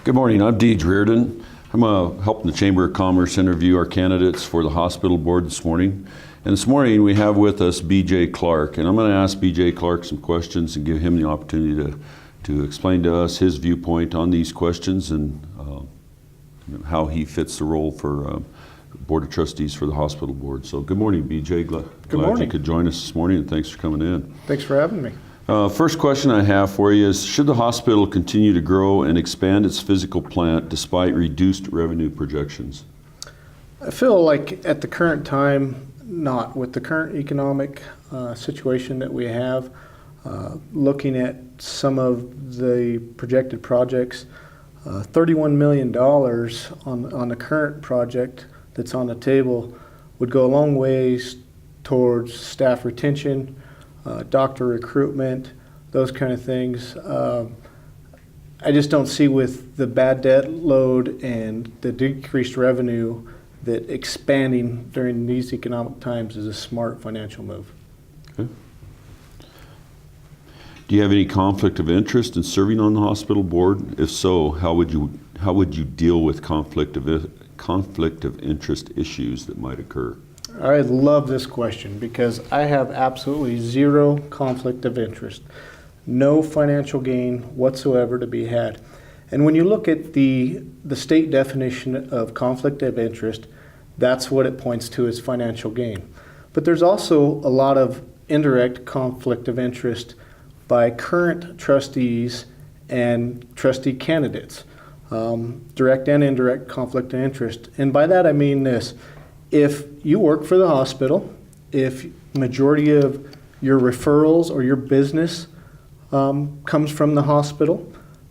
Good morning, I'm Deej Reardon. I'm helping the Chamber of Commerce interview our candidates for the hospital board this morning. And this morning we have with us B.J. Clark, and I'm going to ask B.J. Clark some questions and give him the opportunity to explain to us his viewpoint on these questions and how he fits the role for Board of Trustees for the hospital board. So good morning, B.J. Glad you could join us this morning, and thanks for coming in. Thanks for having me. First question I have for you is, should the hospital continue to grow and expand its physical plant despite reduced revenue projections? I feel like at the current time, not. With the current economic situation that we have, looking at some of the projected projects, $31 million on the current project that's on the table would go a long ways towards staff retention, doctor recruitment, those kind of things. I just don't see with the bad debt load and the decreased revenue that expanding during these economic times is a smart financial move. Okay. Do you have any conflict of interest in serving on the hospital board? If so, how would you deal with conflict of interest issues that might occur? I love this question because I have absolutely zero conflict of interest. No financial gain whatsoever to be had. And when you look at the state definition of conflict of interest, that's what it points to as financial gain. But there's also a lot of indirect conflict of interest by current trustees and trustee candidates. Direct and indirect conflict of interest. And by that I mean this. If you work for the hospital, if majority of your referrals or your business comes from the hospital,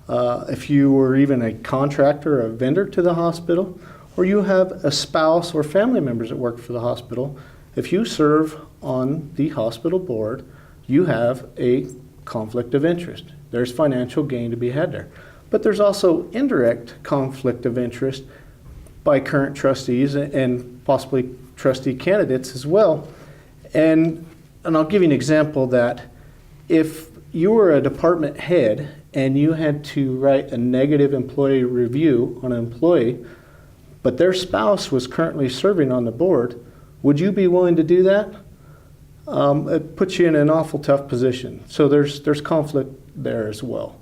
if you were even a contractor or a vendor to the hospital, or you have a spouse or family members that work for the hospital, if you serve on the hospital board, you have a conflict of interest. There's financial gain to be had there. But there's also indirect conflict of interest by current trustees and possibly trustee candidates as well. And I'll give you an example that if you were a department head and you had to write a negative employee review on an employee, but their spouse was currently serving on the board, would you be willing to do that? It puts you in an awful tough position. So there's conflict there as well.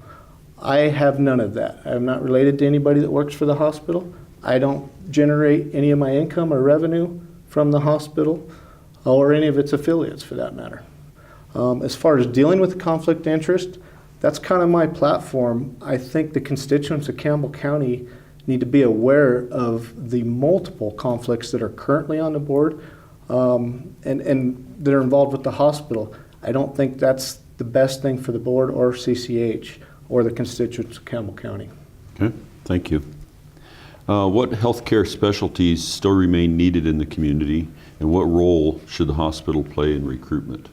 I have none of that. I'm not related to anybody that works for the hospital. I don't generate any of my income or revenue from the hospital or any of its affiliates for that matter. As far as dealing with the conflict of interest, that's kind of my platform. I think the constituents of Campbell County need to be aware of the multiple conflicts that are currently on the board and that are involved with the hospital. I don't think that's the best thing for the board or CCH or the constituents of Campbell County. Okay, thank you. What healthcare specialties still remain needed in the community, and what role should the hospital play in recruitment?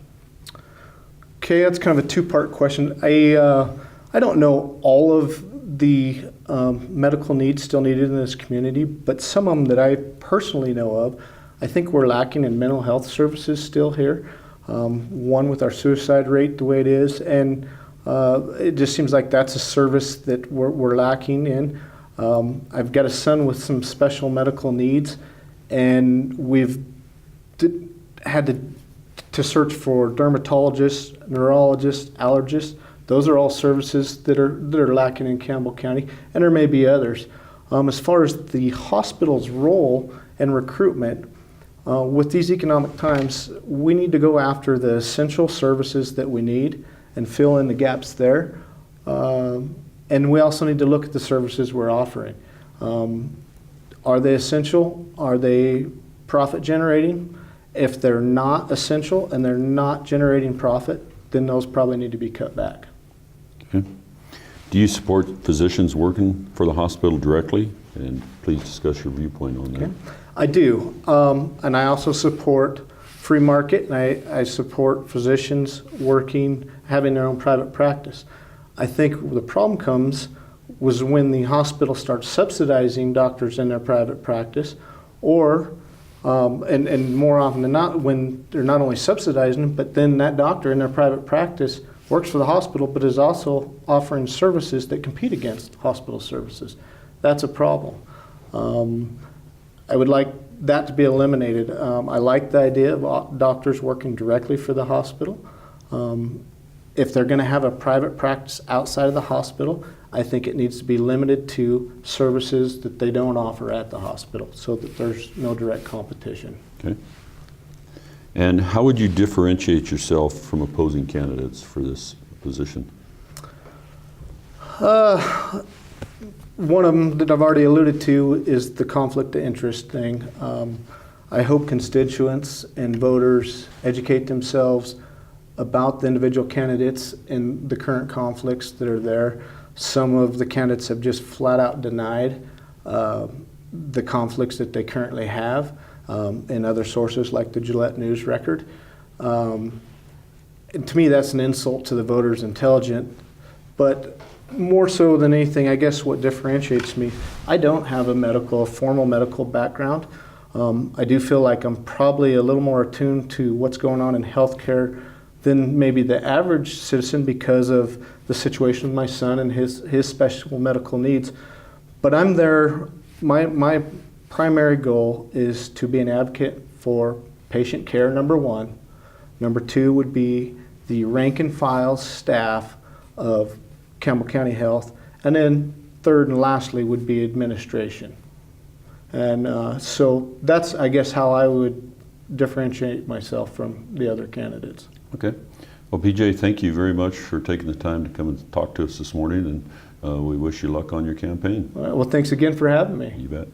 Okay, that's kind of a two-part question. I don't know all of the medical needs still needed in this community, but some of them that I personally know of, I think we're lacking in mental health services still here. One, with our suicide rate the way it is, and it just seems like that's a service that we're lacking in. I've got a son with some special medical needs, and we've had to search for dermatologists, neurologists, allergists. Those are all services that are lacking in Campbell County, and there may be others. As far as the hospital's role in recruitment, with these economic times, we need to go after the essential services that we need and fill in the gaps there. And we also need to look at the services we're offering. Are they essential? Are they profit generating? If they're not essential and they're not generating profit, then those probably need to be cut back. Okay. Do you support physicians working for the hospital directly? And please discuss your viewpoint on that. Okay. I do. And I also support free market, and I support physicians working, having their own private practice. I think the problem comes was when the hospital starts subsidizing doctors in their private practice, or and more often than not, when they're not only subsidizing them, but then that doctor in their private practice works for the hospital, but is also offering services that compete against hospital services. That's a problem. I would like that to be eliminated. I like the idea of doctors working directly for the hospital. If they're going to have a private practice outside of the hospital, I think it needs to be limited to services that they don't offer at the hospital so that there's no direct competition. Okay. And how would you differentiate yourself from opposing candidates for this position? One of them that I've already alluded to is the conflict of interest thing. I hope constituents and voters educate themselves about the individual candidates and the current conflicts that are there. Some of the candidates have just flat out denied the conflicts that they currently have in other sources like the Gillette News record. And to me, that's an insult to the voters' intelligence. But more so than anything, I guess what differentiates me, I don't have a formal medical background. I do feel like I'm probably a little more attuned to what's going on in healthcare than maybe the average citizen because of the situation with my son and his special medical needs. But I'm there, my primary goal is to be an advocate for patient care, number one. Number two would be the rank and file staff of Campbell County Health. And then third and lastly would be administration. And so that's, I guess, how I would differentiate myself from the other candidates. Okay. Well, PJ, thank you very much for taking the time to come and talk to us this morning, and we wish you luck on your campaign. All right, well, thanks again for having me. You bet.